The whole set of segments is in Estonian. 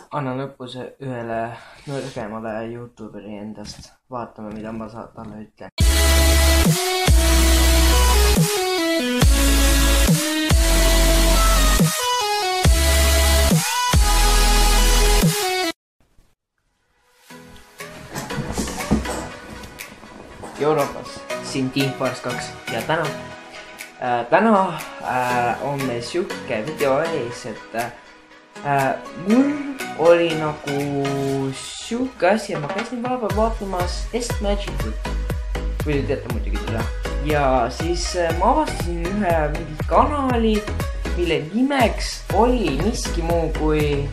annan õppuse ühele nõrgemale YouTuberi endast. Vaatame, mida ma talle ütlen. Euroopas, siin Team Force 2 ja täna on meil siuke video ees, et mul oli nagu siuke asi, et ma käisin vahepeal vaatamas S-Magicut, kui te teate muidugi teda. Ja siis ma avastasin ühe mingi kanali, mille nimeks oli miski muu kui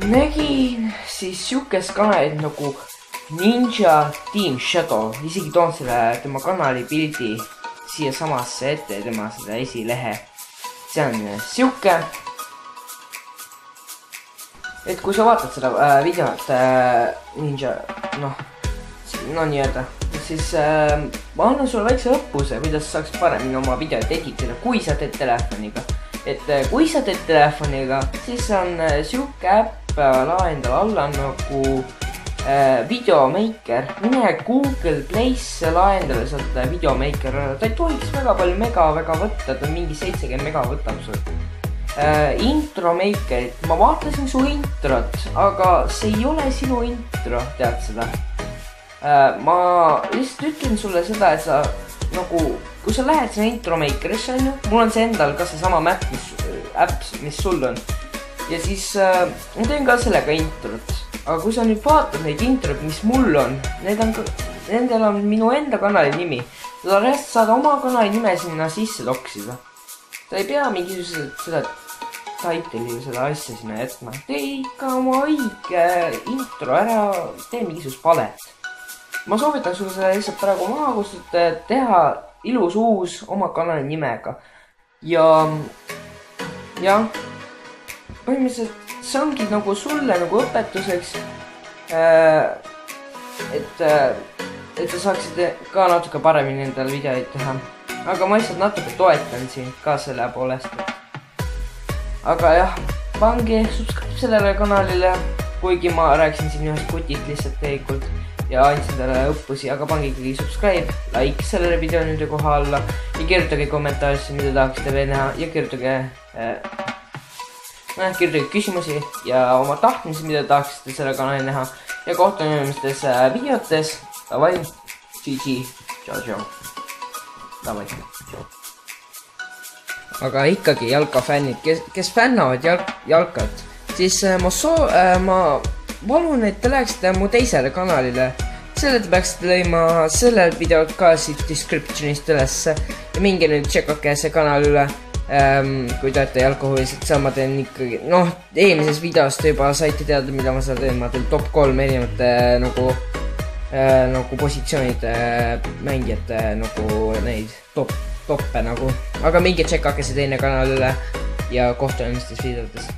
nägin siis siukest kanalit nagu Ninja Team Shadow. Isegi toon selle tema kanali pildi siia samasse ette, tema seda esilehe. See on siuke, et kui sa vaatad seda videot Ninja, no nii-öelda, siis ma annan sulle väikse õppuse, kuidas saaks paremini oma videot editida, kui sa teed telefoniga. Et kui sa teed telefoniga, siis on siuke äpp laendal alla nagu Videomaker. Mine Google Play'sse laendale sealt Videomaker. Ta ei tohiks väga palju mega võtta, ta mingi 70 mega võtab sul. Intromakerit. Ma vaatasin su introt, aga see ei ole sinu intro, tead seda. Ma lihtsalt ütlen sulle seda, et sa nagu, kui sa lähed sinna Intromakerisse, mul on see endal ka see sama äpp, mis sul on. Ja siis ma teen ka sellega introt. Aga kui sa nüüd vaatad neid introt, mis mul on, nendel on minu enda kanali nimi. Sa saad oma kanali nime sinna sisse toksida. Ta ei pea mingisugused seda title'i või seda asja sinna jätma. Tee ikka oma õige intro ära, tee mingisugust valet. Ma soovitan sulle seda lihtsalt praegu maha kustutada, teha ilus uus oma kanali nimega. Ja põhimõtteliselt see ongi nagu sulle nagu õpetuseks, et sa saaksid ka natuke paremini endale videoid teha. Aga ma lihtsalt natuke toetan sind ka selle poolest. Aga jah, pange subscribe sellele kanalile, kuigi ma rääkisin siin ühest kutist lihtsalt tegelikult ja andsin talle õppusi, aga pange ikkagi subscribe, like sellele video nüüd koha alla ja kirjutage kommentaarisse, mida tahaksite veel näha ja kirjutage küsimusi ja oma tahtmisi, mida tahaksite selle kanali näha ja kohtume inimestes videotes. Davai, GG, tšau. Davai. Aga ikkagi jalkafännid, kes fännavad jalkat, siis ma palun, et te läheksite mu teisele kanalile. Selle te peaksite lõima selle videot ka siit descriptionist ülesse ja minge nüüd tšekake see kanal üle. Kui te olete jalkahuvilised, seal ma teen ikkagi, eelmises videos te juba saite teada, mida ma seal teen, ma teen top 3 erinevate nagu positsioonide mängijate nagu neid toppe nagu, aga minge tšekake see teine kanal üle ja kohtume eelmistes videotes.